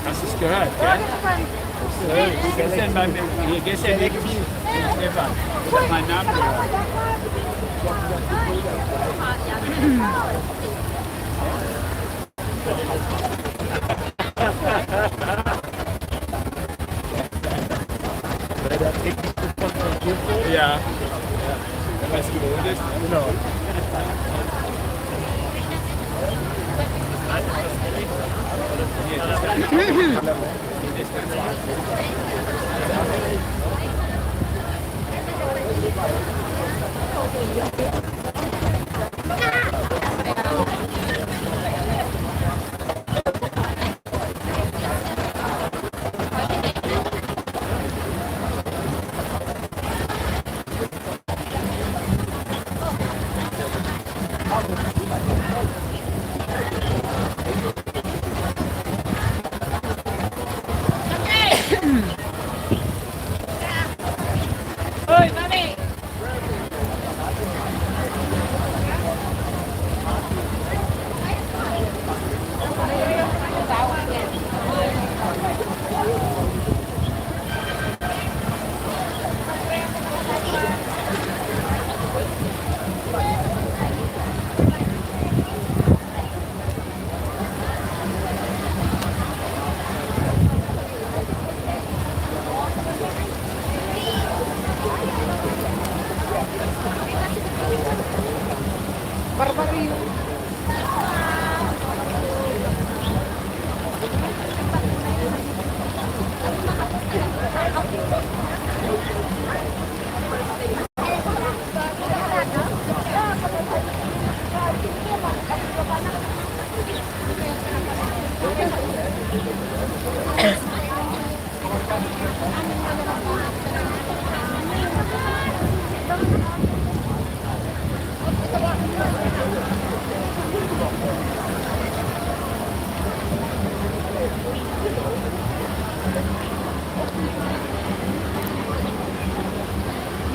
Das ist gehört, gell? Gestern elektrisch. Stefan, ich hab meinen Namen gehört. Ja. Was gewohnt ist? Genau.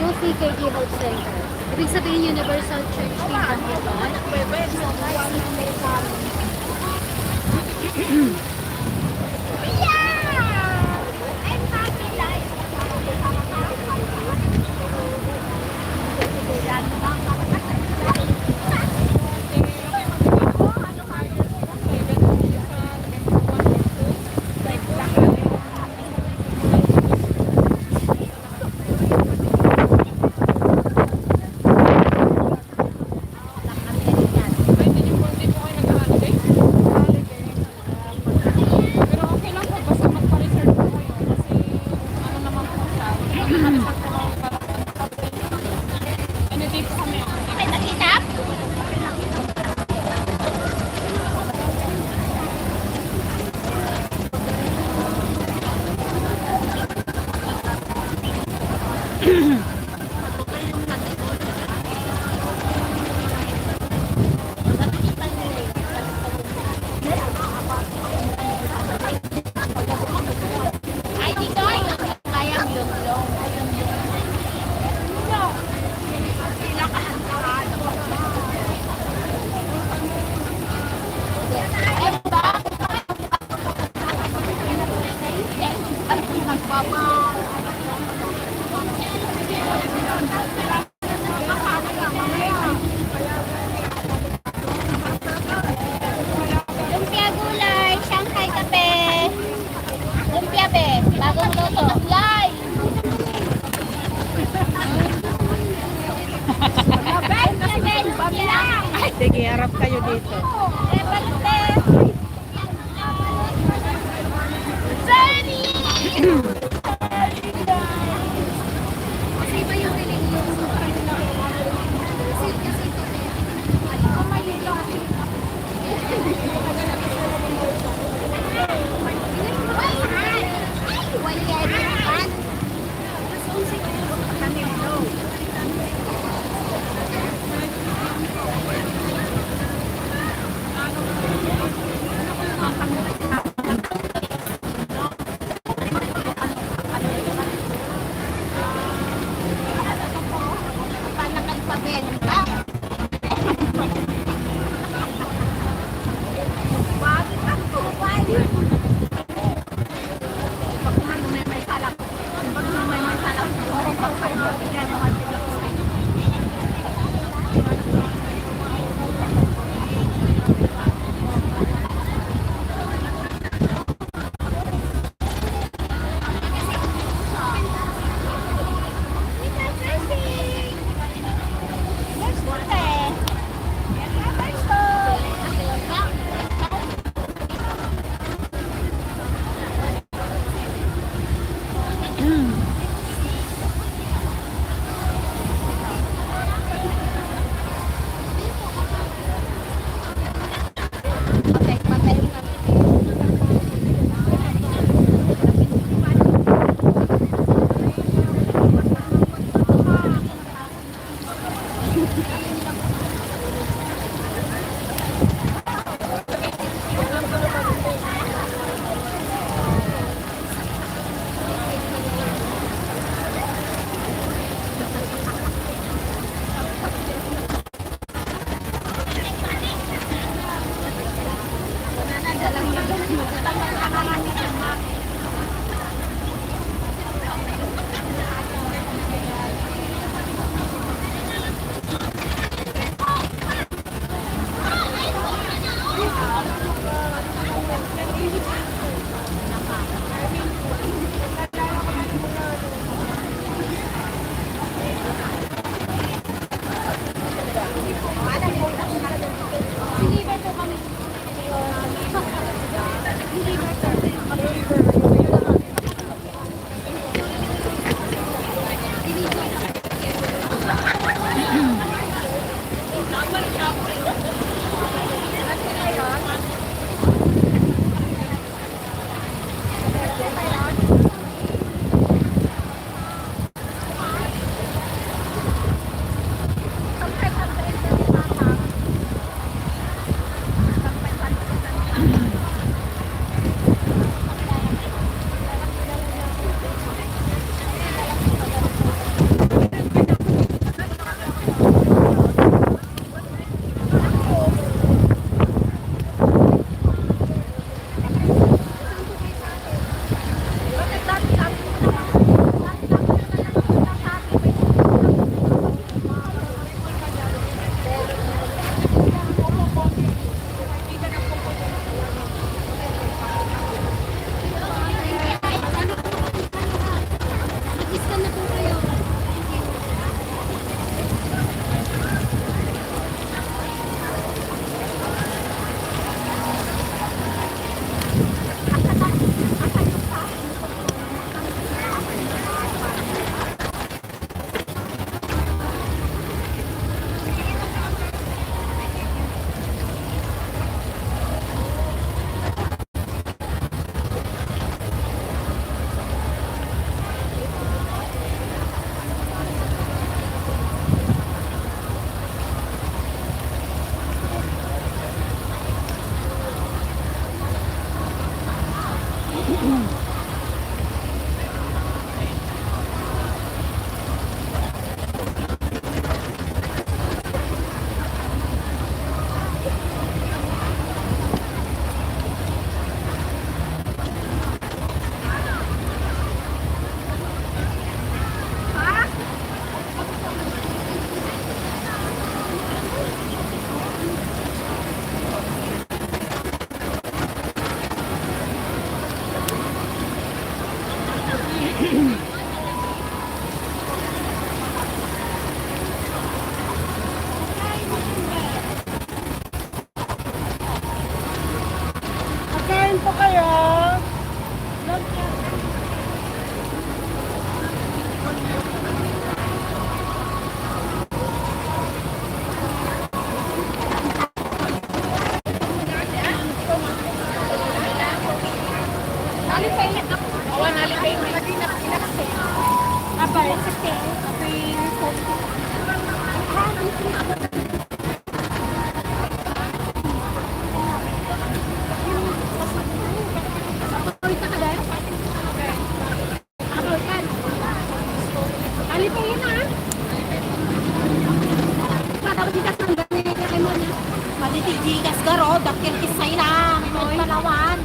UCKD Health Center. Ibig sabihin Universal Church Kingdom ito. dito. Kasi iba yung religious. Kasi ito yan sa tail. Alipay na. Patawag dikas ng ganyan kay mo na. Malitigigas garo, dakil kisay lang. May palawan.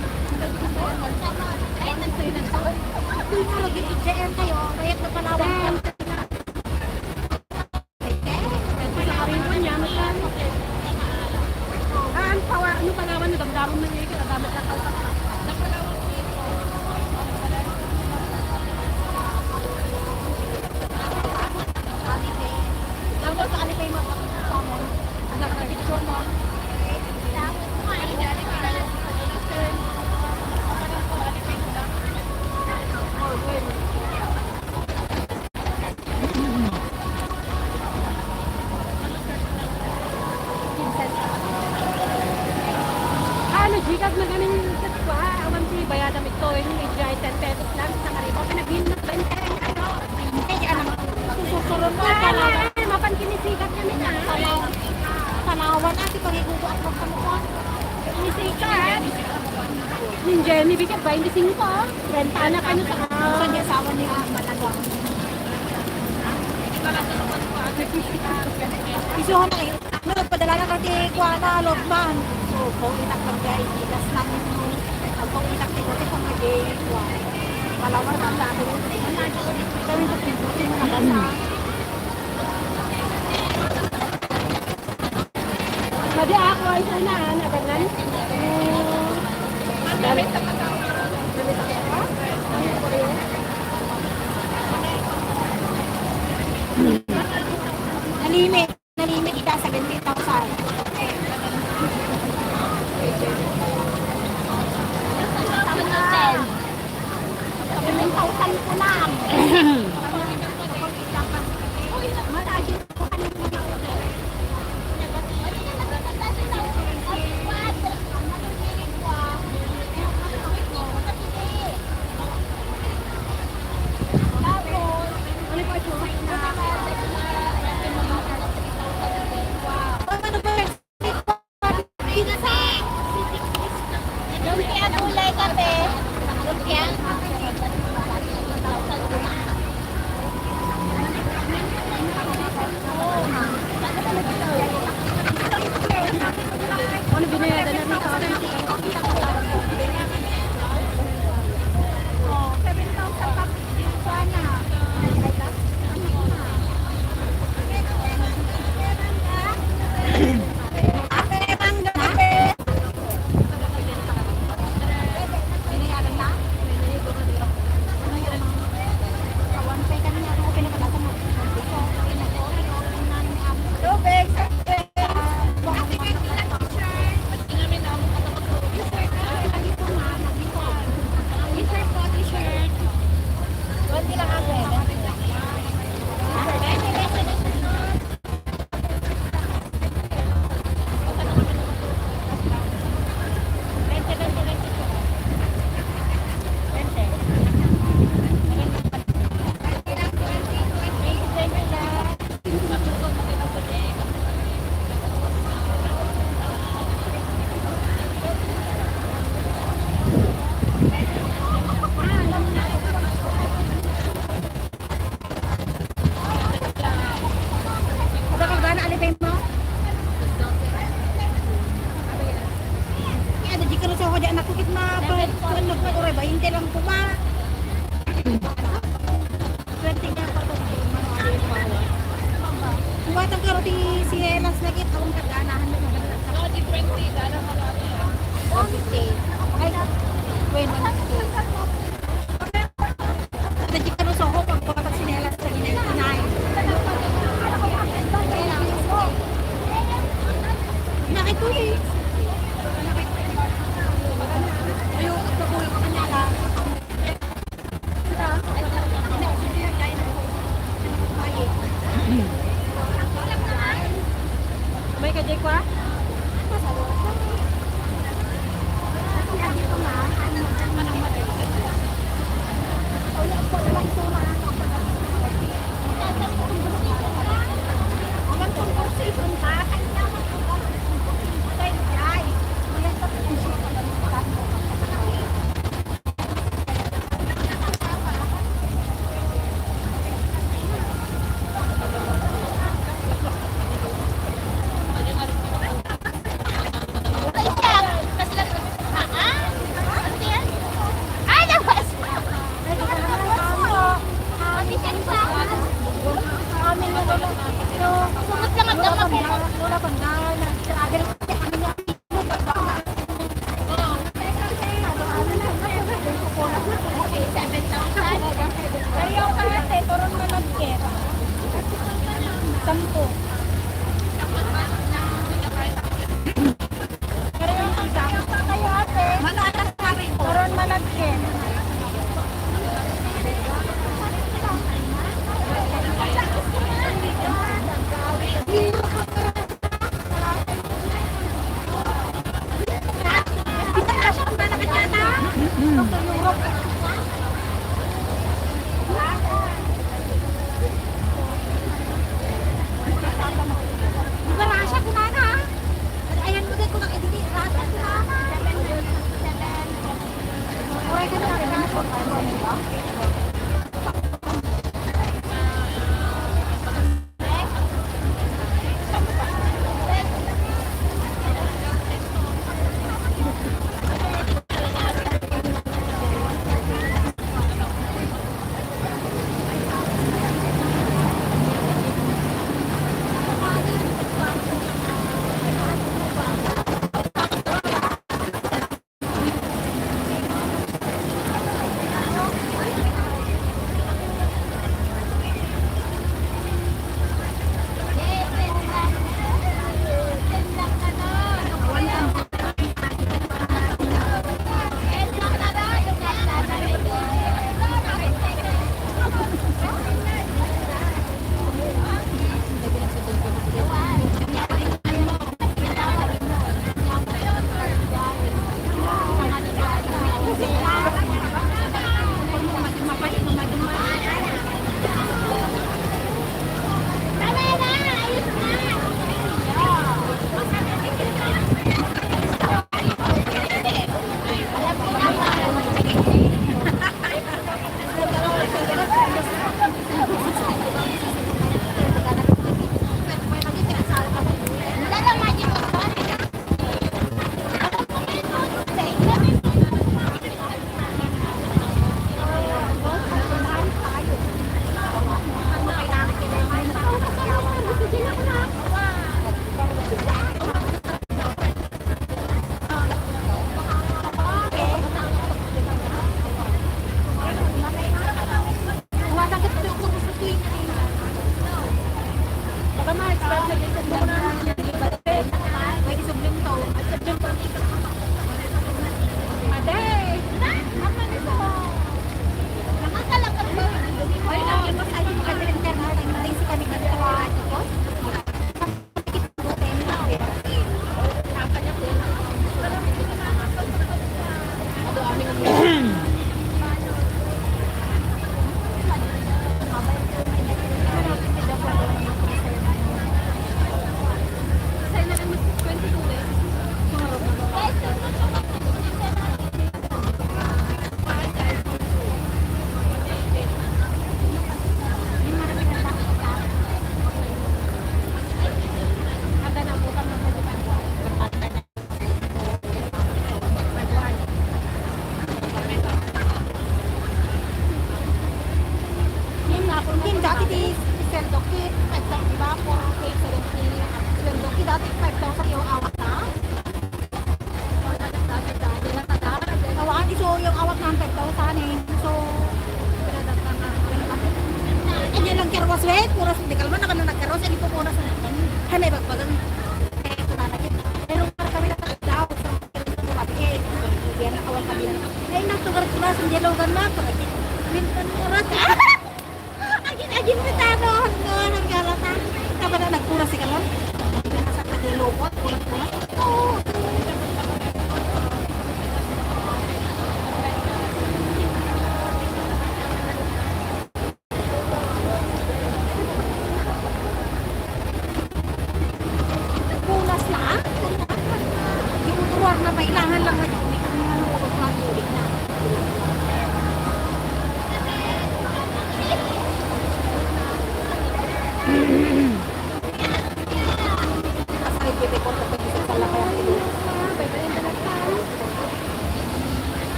Kung lagi i-JM kayo, bayat na palawan. Ang power, ano palawan na damdaman na niya, kinagamit na kalta. Tapos sa alipay mo, common. Nagka-picture mo. Ano, gigas na ganing sa awan si bayadam ito, yung i-dry 10 pesos lang sa karibo. Pinaghin na 20 ano. Ay, ano, Susuron mo palawan. Mapan kinisikat kami na. palawan ati pagigugo at magkamukon. Kinisikat. Yung Jenny, bigat 25. Renta na kayo sa Saan yung asawa niya matagawa? Isuhan na kayo. Nagpadala na kati kuwana, logman. So, kung inak pag-gay, ilas lang yung kung inak ni Kote kung mag-gay, palawan ang dami rin. Kami sa pintutin mo nagasa. Madi ako ay sana, naganan. Damit na Nalimit ita sa 20,000. Sa 20,000 ko lang. Malagi ko kanina. ano binayadan na rin sa akin? Buwatan ka roti si Helas lagi tawang kaganahan mo magalang sa 20 dala ka lagi. 50. Ay, 20. Tadi ka so ko pag pagkat si Helas sa ginay. Nakikuyi. Ayo, pagkulo ka kanila. May kajay kwa? 10. Pero yung isang kayo ate. Malalas na rin. Karoon malagkin.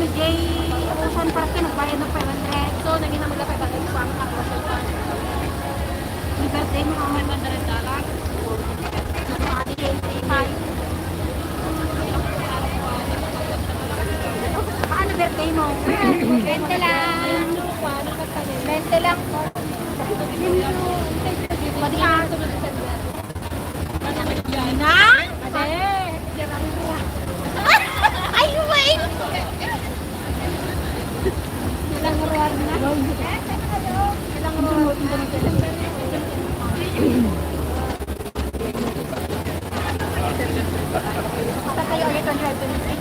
ni Jay Ocean Park ka, nagbayad ng 500. So, naging naman na 500 pa ang kakasal pa. Yung birthday mo, may $100. Ano, 85. Paano birthday mo? 20 lang. 20 lang po. Pati ka. Na? Ay, wait! Ilang ruwan na? Ilang ruwan na? Tatay ulit ang drive to the street.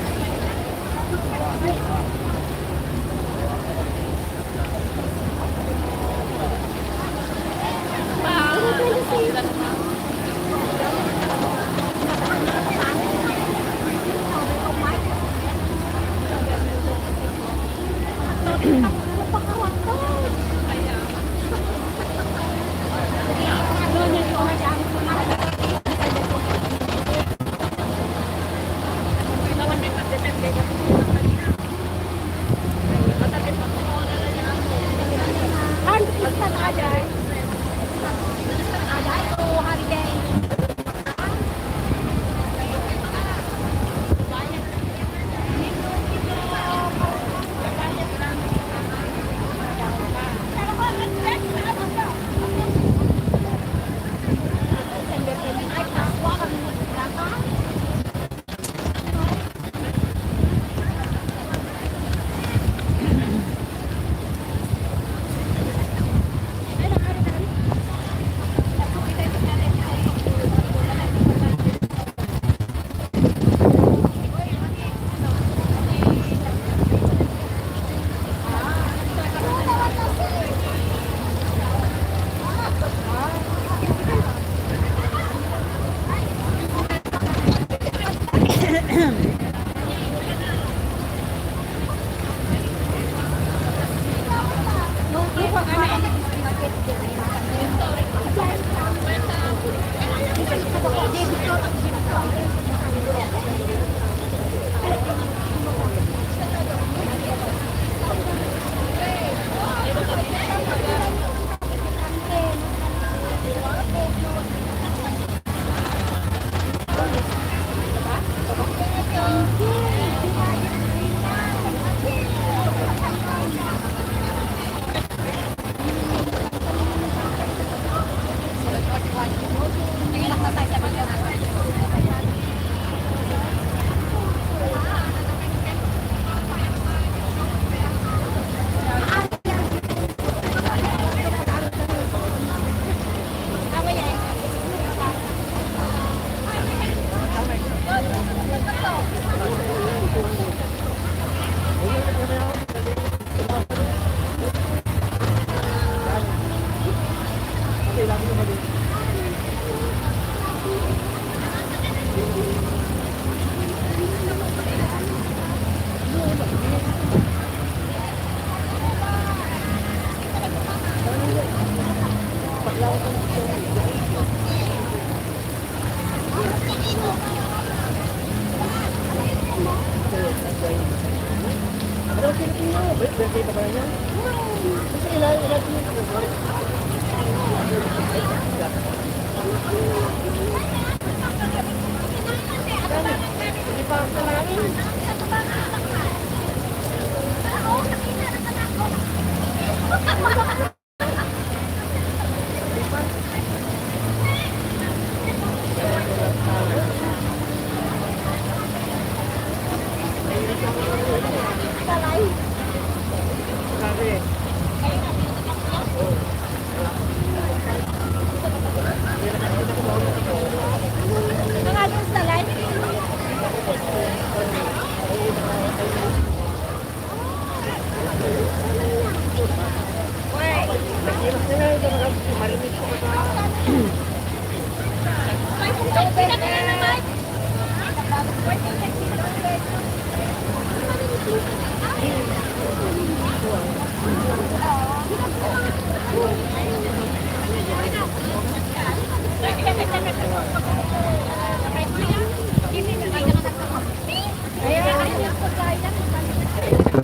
Ayan,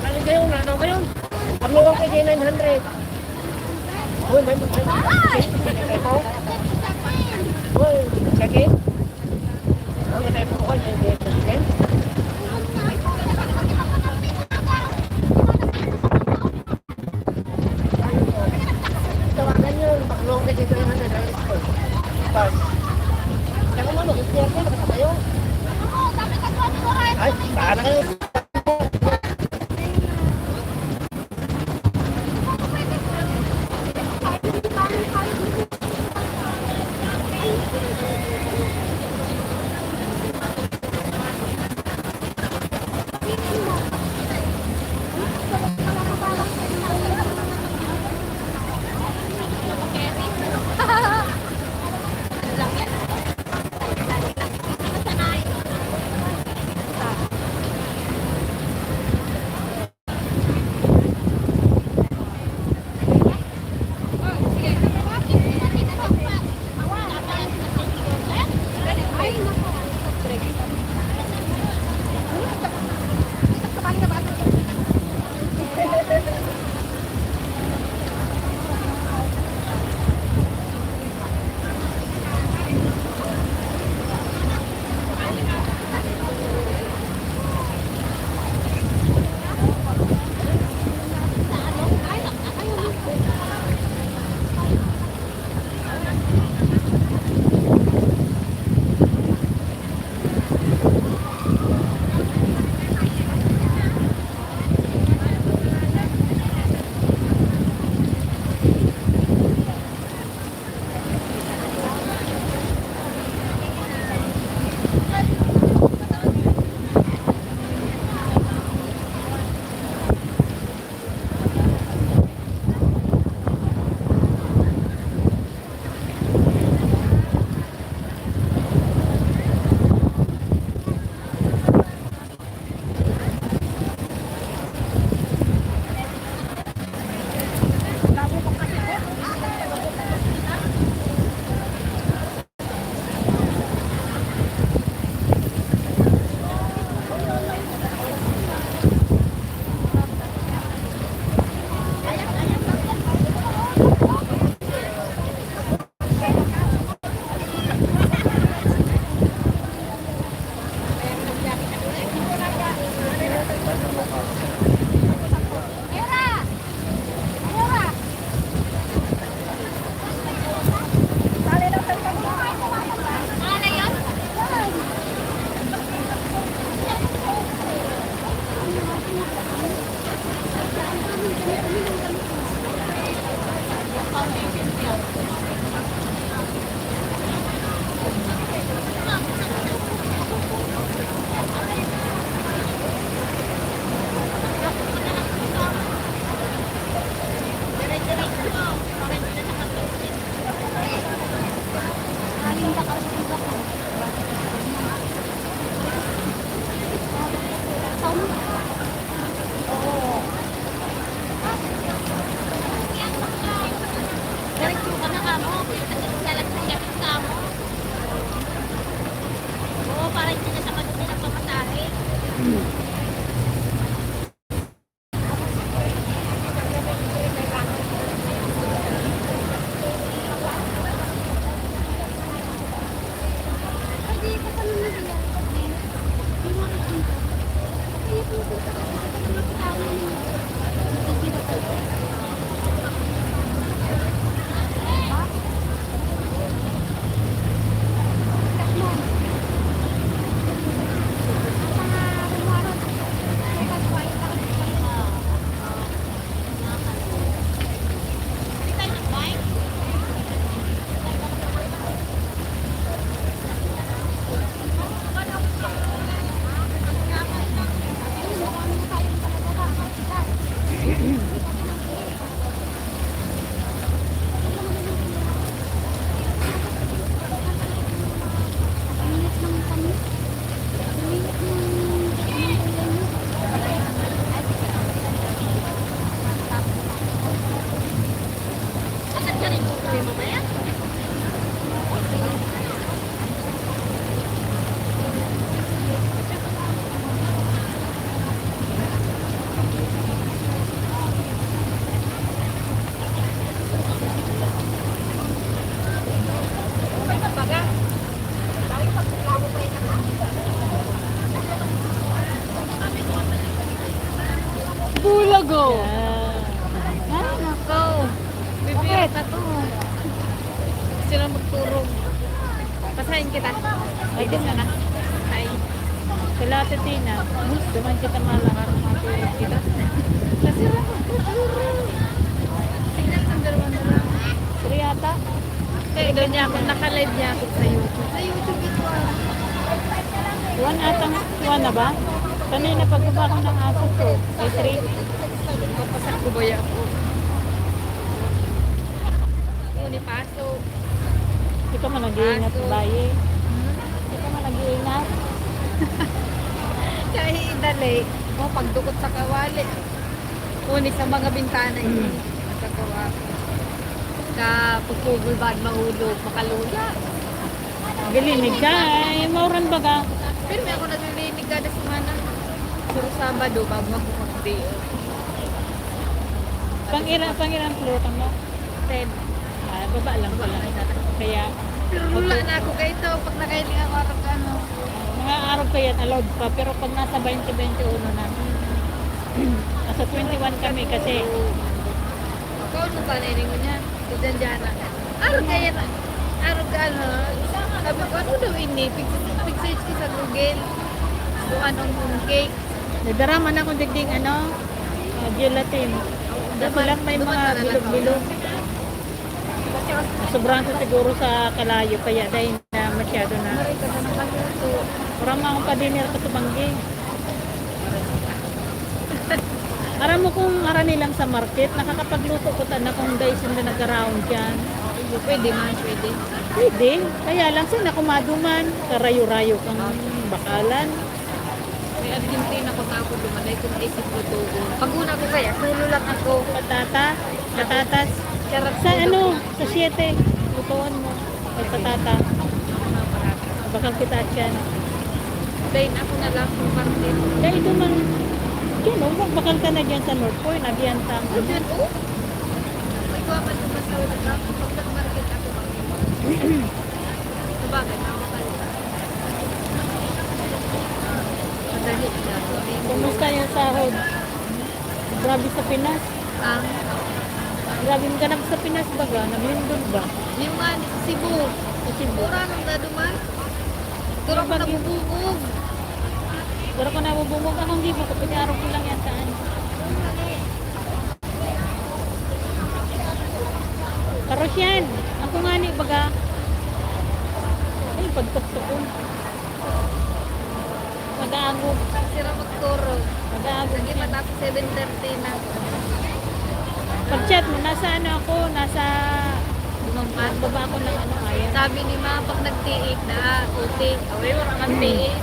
Kali kayo, nanaw kayo. Pagluwang kay 900. Uy, may mo. Uy, sakit. Ang tayo po ko, yung sakit. Tawagan nyo, pagluwang kay 900. Pas. Saka mo, mag-istiyak kayo, nakasama kayo. Ay, saan na kayo? go. Ay, nako. Bibigyan na to. Sila magturong. Pasahin kita. Ay, di na. Ay. Sila Ate Tina. Duman kita malakar matulog kita. Kasi lang magturong. Tingnan sa dalawa na lang. Sila yata. Kaya doon niya ako, naka-live niya ako sa YouTube. Sa YouTube ito Tuwan atang, tuwan na ba? Kanina pagbaba ko ng aso ko. Kay 3. Papasak ko ba yan ako? Uni paso. Hindi ka man nag-iingat sa bayi. Hindi ka man nag-iingat. Kaya idali. O, pagdukot sa kawali. Uni sa mga bintana ini. Sa kawali. Pagpugol ba mahulog, makaluya. Gilinig ka. Ay, mauran ba ka? Pero may ako nalilinig kada semana. Puro Sabado, bago ako mag-day. Pang-ilang floor ka mo? 10. Ah, baba lang pala. Kaya, Pero lula na ako kayo ito. Pag nakailing ako araw ka ano. mga araw pa yan, allowed pa. Pero pag nasa 20-21 na, nasa 21 kami kasi, Ikaw ano pa nailing mo niyan? Diyan dyan na. Araw kaya na. Araw ka ano. Sabi ko, ano daw ini? Pig-search ko sa Google. Kung anong cake. nagdaraman ako digding gelatin. Kasi lang may mga bilog-bilog. Sobrang sa siguro sa kalayo kaya dahil na masyado na. Maray ka na ng kaluto. Parang mga akong padinir ka sa banggi. Aram mo kung arani lang sa market, nakakapagluto ko na kung guys hindi nag-around dyan. Pwede man, pwede. Pwede. Kaya lang sila kumaduman. Karayo-rayo kang bakalan. May Argentina ko tapos dumalay kung isip ko to. Pag una ko kaya, sulo lang ako. Patatas. Charot Sa ano? Sa 7. Lutuan mo. May patata. Bakal kita dyan. Dahil ako na lang kung parang Dahil duman. Yan o, magbakal ka na dyan sa North Point. Nabiyantang. Diyan, oh. May guwapan ko sa ulit ako. Pag nag-market ako kami. Sabagay, nakakal. Madali na. Kumusta yung sahod? Grabe sa Pinas. Ang, Grabe yung ganap sa Pinas baga. Naglindon ba? yung nga sa Cebu. Sa Cebu. Pura nang daduman. Pero ako nabubungog. Pero kung nabubungog akong hindi ko, pinarong ko lang yan saan. Karos yan. Ako nga ni baga. Ay, pagtuktok ko. Mag-aagog. Sira magturo. Mag-aagog Lagi yan. matapos 7:30 na. Pag-chat mo, nasa ano ako, nasa Bumampat. baba ako ng ano ayan. Sabi ni Ma, pag nag-tiik na, uti. Away, wala kang tiik.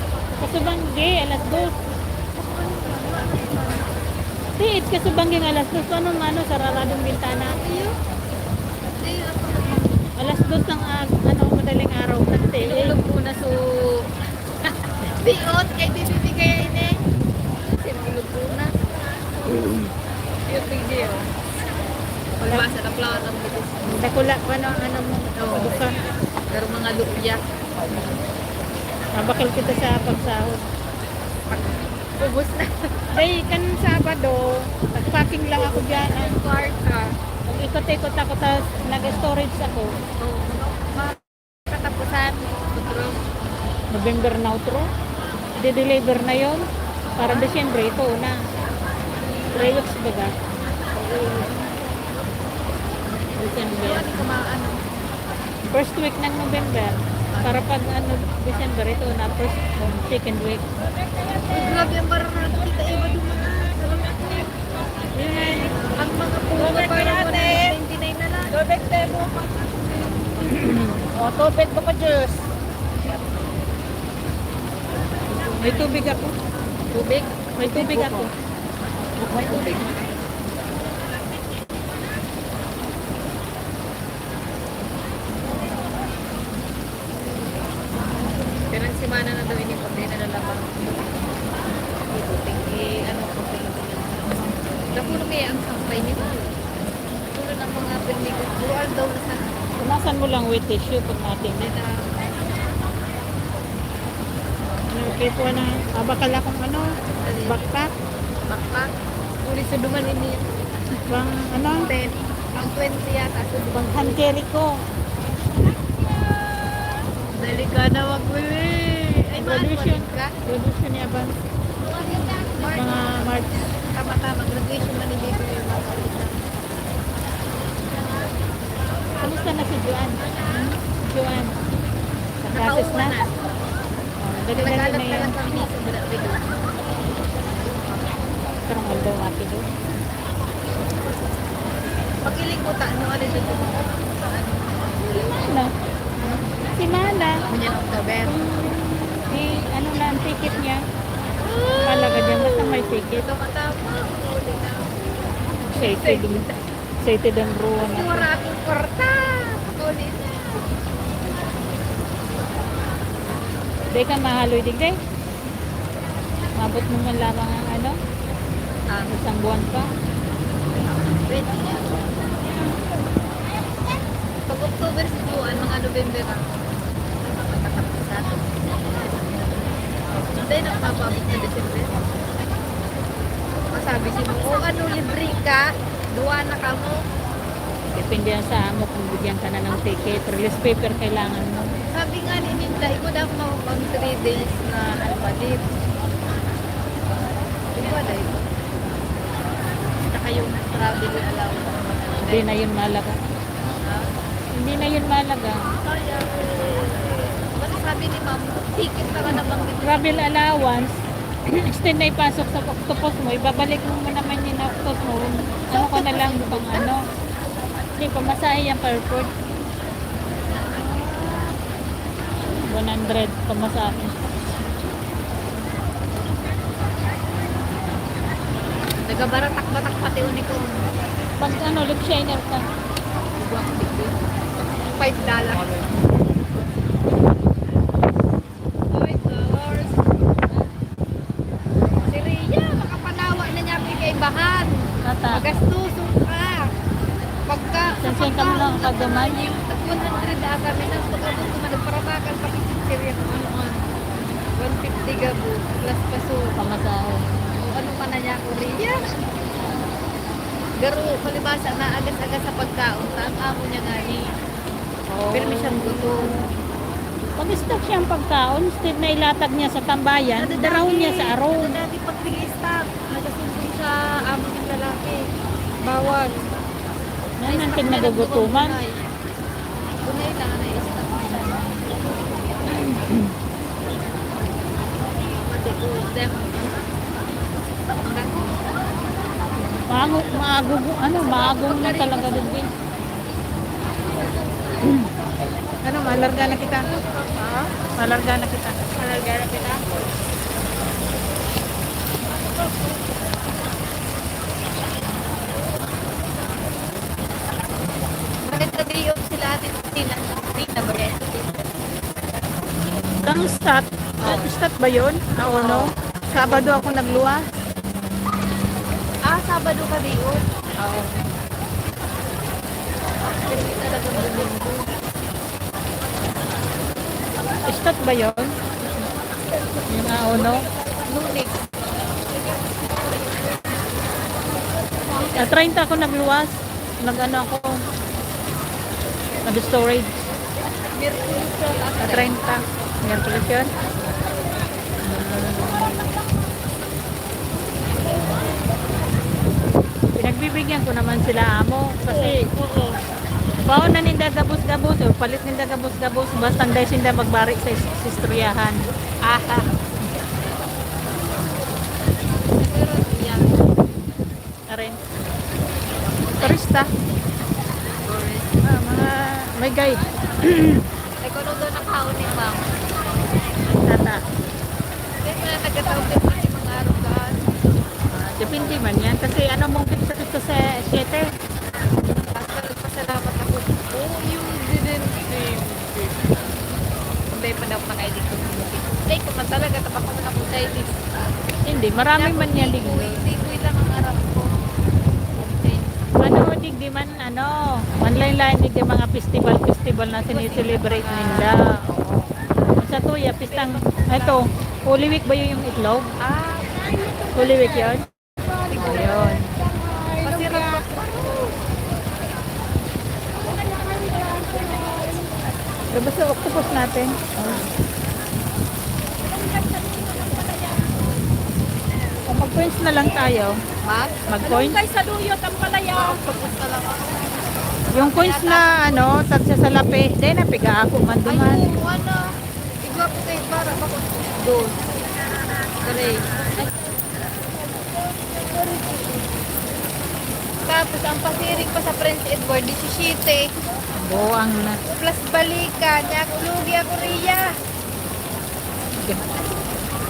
Kasubanggi, alas 2. Tiit kasubanggi ng alas 2. Ano mano, sararadong bintana. Ayun. Hindi, ako Alas 2 ng madaling araw. Nagtiit. Tinulog ko na so... Diot, kay bibigay ini. Tinulog ko na. Yung big deal. Pagbasa na plot ang bilis. Dakula pa no, ano mo, padukan. Pero mga lupya. Nabakil kita sa pagsahod. Ubus na. Day, kan Sabado, nag-packing lang ako dyan. Ang kwarta. Ikot-ikot ako, tapos nag-storage ako. Katapusan. Putro. November na outro. I-deliver na yon para Desyembre, ito na. 3 weeks baga. December. Hindi ko maano. First week ng November. Para pag December, ito na. Second week. Uy, grabe ang marunong kita iba dumaan. Salamat po. Yun na. Ang mga puno parang 129 na lang. Tubig mo. O, tubig mo pa, Diyos. May tubig ako. Tubig? May tubig ako. May tubig. Pero ang simana na daw ini pati na nalaman. Ito, tinggi, ano ko tinggi. Napuno may ang sampay nito. Puno ng mga permiko. Buwal daw na sa Punasan mo lang with tissue pag natin. nila. Okay po na. Abakal akong backpack. Backpack. Uli sa duman ini. Pang ano? 10. Ang 20 yata. Pang hand carry ko. Delikada magbili. Ay, mahal mo Graduation. rin ka? Graduation niya ba? March. Mga March. Tama-tama. Graduation man ni Baby yung mga kalita. Kamusta na si Joanne? Joanne. Sa classes Nakauwa na? na. Dali-dali Nag-alat na na yan. lang kami ni sa Bulawigo. Karang aldaw mati do. Pag-iling ko ta, ano alin doon ko? Mana? Si Mana. Kunyan October. Ano na ang ticket niya? Malaga dyan. Basta may ticket. Ito matama. Uli na. Excited ang ruwan na. Mura akong kwarta. Uli na. Di ka mahaloy digday. Mabot mo man lamang ang ano? Isang buwan pa. Ready na. Pag October si Juan, mga November ako. Magkatapos sa atin. Hindi, nakapapabot na December. Masabi si mo, oh ano, libre ka? Duwa na ka mo. Depende yan sa amo kung bigyan ka na ng ticket. Release paper kailangan mo. Sabi nga ni Ninda, iko daw mo pang 3 days na alphabet. Hindi ba dahil? Saka yung travel allowance. Hindi na yun malaga. Hindi na yun malaga. Kaya, basta sabi ni ma'am, ticket na ka na bang Travel allowance, extend na ipasok sa octopus mo, ibabalik mo naman yung octopus mo. Ano ka na lang bang ano? Hindi, pamasahe yan per foot. 100 pamasahe. Nagabaratak-batak pati uni ko. Pag ano, lip shiner ka. $5. $5. Si Rhea, makapanawa na niya kay bahan. Tata. Magastuso ka. Pagka, Sansin ka mo lang kagaman. yung 100 kami nang pag-abot ko nagparabakan pa si Siri ano nga. 150 gabo plus paso. Pamasahe. Ano pa na niya ako Rhea? Garo, palibasa na agas-agas sa pagkaon. Ang amo niya gani. Pero may siyang gutom. Pag-stock siyang pagkaon, instead na ilatag niya sa tambayan, darahon niya sa araw. Dati pag nag-stop, nagasumpong sa amo ng lalaki. Bawal. Yan ang nagugutuman. Kunay lang na i-stop. Pati ko, dem. Maagong na talaga din. Ano, malarga na kita. Ha? Malarga na kita. Malarga na kita. Bakit nag-i-off sila atin? Hindi na ba yan? Kang stat. Stat ba yun? Oo, no? Sabado ako nagluwas. Sabado ka di-off? Oo. Pero hindi talaga mag-linggo. Stat ba yun? Yung no? Lunes. 30 ako nagluwas. Nag-ano ako. Nag-storage. Merkulis ka last 30. Miyerkules yun. Pinagbibigyan ko naman sila amo. Kasi baon na ninda gabos-gabos. O palit ninda gabos-gabos. Basta dahil sinda magbari sa istoryahan. Aha. Pero yan. Arin. Turista. Mga may guide. Ay, kung ano doon ang kaon ni ma'am. Tata. Kasi na nagkataon din pa yung mga araw kaan. Depende man yan. Kasi ano mong pizza ito sa 7? Basta nagpasalamat ako. Oh, you didn't see me. Hindi pa daw nakaedit ko. Hindi ko man talaga. Tapak ko na po sa edit. Hindi. Marami man yan digdi. Hindi lang ang arap ko. Okay. Ano digdi man ano. Online-line digdi mga festival na sinicelebrate nila. Sa tuya, pistang, ito, Holy Week ba yun yung itlog? Ah, Holy Week yun? Ayun. Labas sa octopus natin. O mag-coins na lang tayo. Mag-coins. Guys, sa luyot ang palaya. Pagpunta na lang ako. Yung coins na ano, tagsa sa lapi. Dahil napiga ako man duman. Ay, ano. Igwa ko kayo para ako. Doon. Kare. Tapos ang pasiring pa sa Prince Edward, 17. Buang na. Plus balikan. Niya ako lugi ako riya.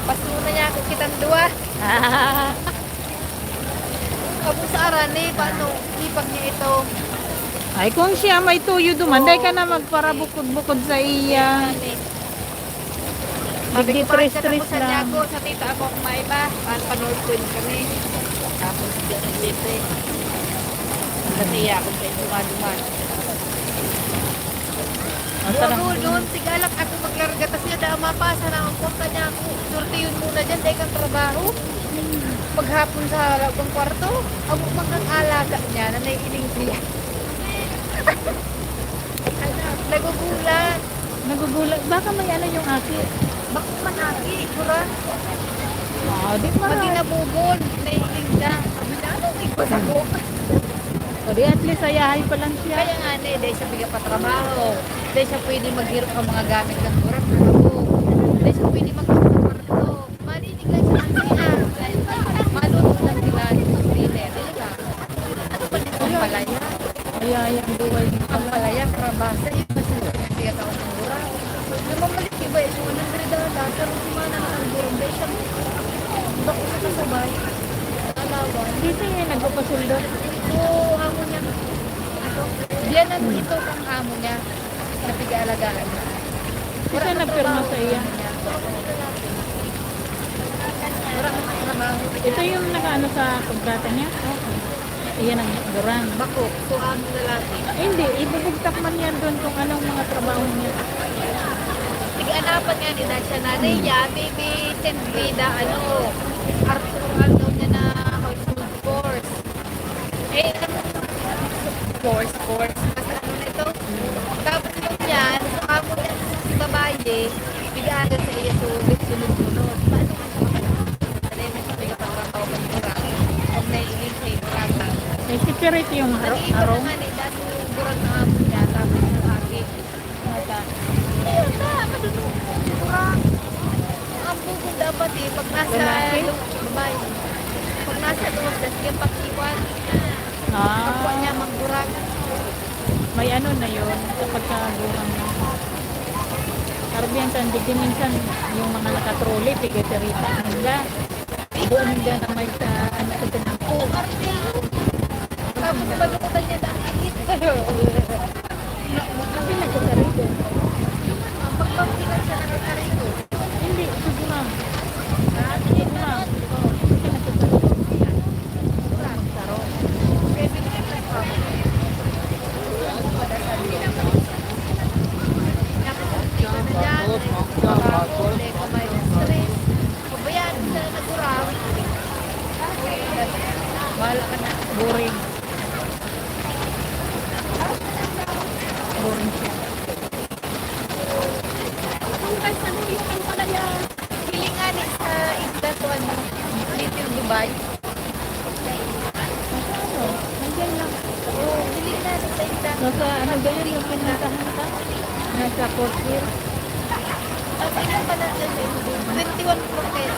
Pasuna niya ako kitang dua. Kamu sa arane, paano ipag niya ito? Ay, kung siya may tuyo duman, dahil ka na magpara bukod-bukod sa iya. Digdi tres-tres Sa lang. Tiago, sa tita ako kumain ba? Panood ko din kami. Tapos dito. Kasi ako sa duman. Ang sarap. Noon, tigalak ako maglarga. Tapos niya daan mapasa na ang punta niya ako. Surti yun muna dyan, dahil kang trabaho. Paghapon sa labang kwarto, ang mga alaga niya na naiiling siya. Nagugulat. Nagugulat. Baka may ano yung aki. Bakit manaki? Kurang. Di Pag ma. nabubol, naiiling siya. Sabi na, anong ikot ako? O di at least ayahay pa lang siya. Kaya nga, dahil siya bigyan pa trabaho. Dahil siya pwede maghirap ang mga gamit ng kurang trabaho. Dahil siya pwede maghirap ng kwarto. Marinig lang siya ang siya. Malunod ng bilan. Ang pili. Dili ka. Ano ba dito ang palaya? Ayahay ang buhay. Ang palaya, karabasa. Yung kasi bigyan ako ng kurang. Namamalik iba eh. So, $100. Pero kumana na ang kurang. Dahil siya bako sa kasabay. Alawan. Dito yung nagpapasuldo. Oo, amo niya. Ano? Diyan na ito ang amo niya. Napig-aalagaan niya. Ito nagpirma sa iya. Wala kang trabaho. Ito yung nakaano sa pagkata niya. Iyan ang durang. Bako, so amo lalaki. Hindi, ibubugtak man yan doon kung anong mga trabaho niya. Tig-anapan nga nila siya na Rhea, baby, Vida, Arthur, ano niya na household course. Eh, course. Kasi ano nito? Tapos yung yan, so amo niya si babae, bigyan sa iya sunod-sunod. Paano ka siya makakita? Ano yung may pagkakaw ng kurang? Huwag na iling kurang. Eh, security yung Nag-iiba arong. naman eh, dahil yung kurang na amo niya, tapos yung akin. Ayun na, madunong. Kurang. Ang bukod dapat eh, pag nasa Lalaki? babae, pag nasa luwas, yung pag-iwan, Ah, pagkuha niya mangkurang. may ano na yun sa pagkagurang na. Karbiyan di minsan yung mga nakatroli, tigatirita nila. Doon nila na may sa ano sa tinako. Tapos malukutan niya na ang hit. Kasi nagkasarito. Ang pagpangkilan siya nakakarito. Hindi, sigurang. Sigurang. Kasi nagkasarito. Magsaro. Kaya binigyan ko yung pamo. Bahala ka na. Boring. Boring siya. Hilingan sa isda to Little Dubai. Ano? Nandiyan lang. Oo, hilingan sa isda. Nasa ano ba yun yung pinuntahan ka? Nasa Port Hill. Ang ilan pa na 21 kroket.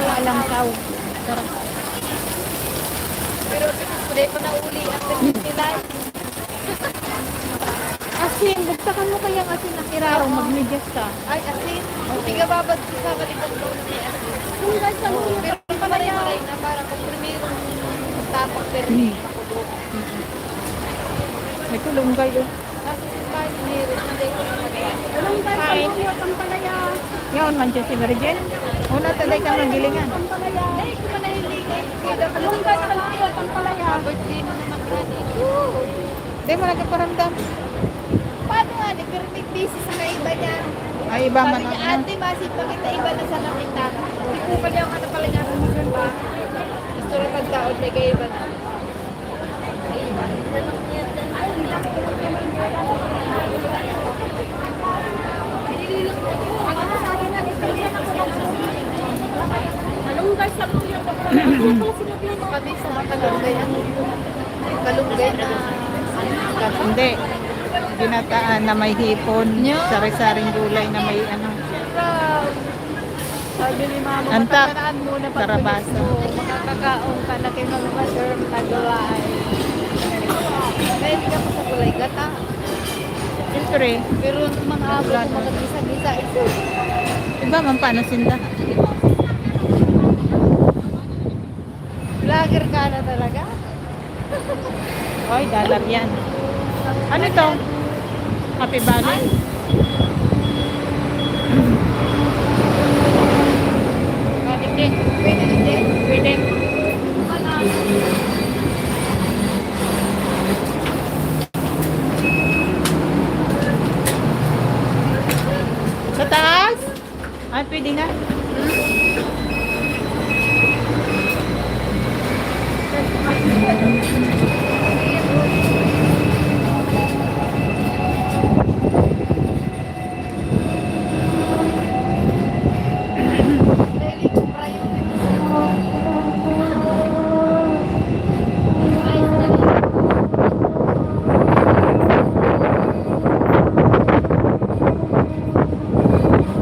Walang tao. Sarap. Pero pwede pa na uli ang nila. Asin, bugtakan mo kayang asin na kiraro, magmedyas ka. Ay, asin. Hindi ka babad sa balitang doon ni asin. Pero pa na rin na para kung primerong tapak pero hindi pakulo. May tulunggay yun. Kasi kahit meron, hindi ko na Kain. Ngayon man siya si Virgin. Una talay ka magilingan. Hindi ko na nahiligan. Kalungkay sa kalungkay ang palaya. Birthday mo naman granito. Hindi mo nagkaparamdam. Paano nga? Pero may busy sa kaiba niya. Ay, iba man Sabi niya, ang ate, masip pa kita, iba na sa nakita. Hindi ko pa niya ang ano pala niya sa mga ba? Gusto rin magkaon, may kaya iba na. Ay, iba. Kami sa kalunggay, kalunggay na Hindi. Ginataan na may hipon. Nyo? Sari-saring gulay na may ano. Sabi ni Mama, Anta. matatanaan mo na Karabasa. makakakaong ka na kay mga masyarm na gaway. Kahit ka pa sa kulay gata. Siyempre, Pero mga abo ko magagisa-gisa ito. iba man paano sinda. Vlogger ka na talaga. Oy, dollar yan. Ano to? Happy Valley? Hindi. Pwede hindi. Pwede. Sa taas? Ay, pwede nga.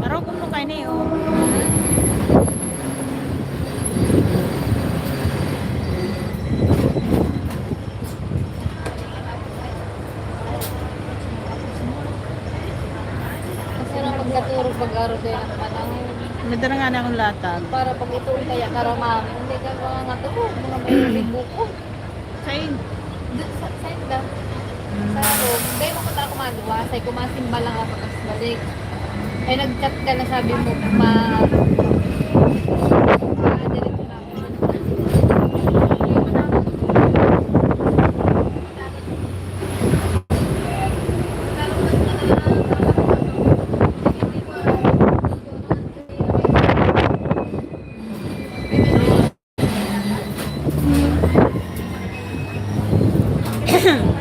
Araw kung nung kayo na yun. Kasi na pagkaturo pag-aro din ang panahon. Madara nga na akong latag. Para pag ito kaya karamang. Hindi ka mga nga to. Mga may ribuko. Sa'yo. Sa inda. Sa room. Kaya mo punta ako maluwa. Say kumasimba lang ako tapos balik. Ay nag-chat ka na sabi mo diretso na ako.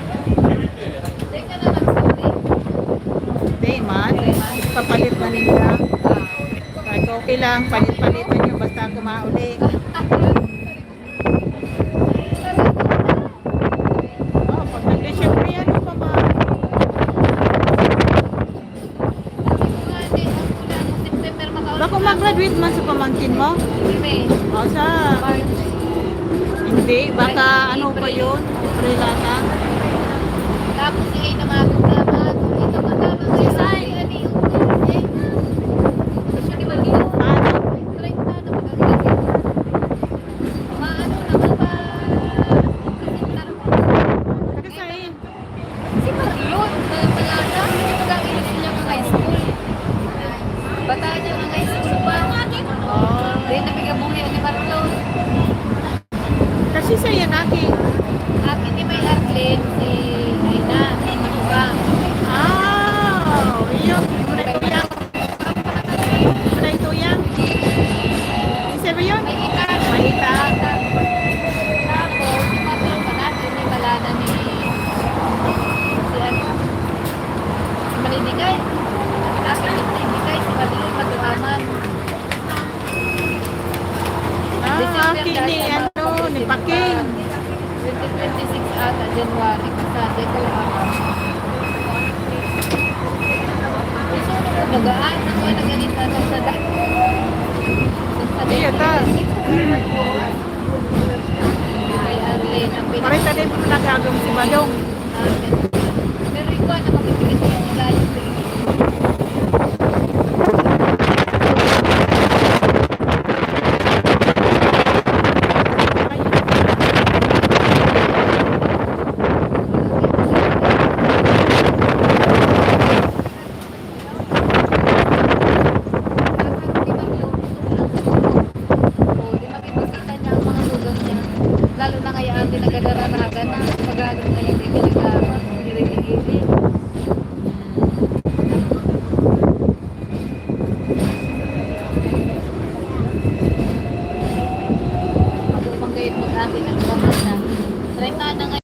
Hindi ka na nag-sorry. Hindi man. Papalit na nila. Kahit okay lang, palit-palitan nyo basta kumauli. Oh, pag nag-syempre yan, ano pa ba? September makaulit. Baka mag-graduate man sa pamangkin mo? May. O sa... Hindi, baka ano pa yun? Relata? Tapos si Ay namagod naman. Ito matapang si Sai. Ani yung eh. Siya di ba dito? Ano? 30 na magagalit. Maano naman ba? Taga sa'yo. Si Marlon. Nalala. Nag-inis niya ng high school. Bataan niya ng high school pa. Oh. Then nabigabuhi ni Marlon. Kasi sa'yo natin. Akin ni May Arlene si Aina. Diba? Ah, iyo. Muna tuyang. Muna tuyang. Isa ba yun? May ita. Mahita. Tapos, si Marlon pa natin. May balana ni si ano. Si Malinigay. Akin ni Malinigay. Si Marlon Matuaman. Ah, akin ni ano, ni Paking. 2026 ata, January. Sa Decor ako. Gusto ko na magaan. Ako na ganito ano sa Iya, ta. Kay Arlene. Ang Parita din po nagagawin si Badong. Pero ikaw na makikita ko yung layo. Lalo na kaya atin nagdaranagan na pag-aaral na hindi pinag-aaral. Pag-upang kayo mag-atin ng kamay na. Try na nga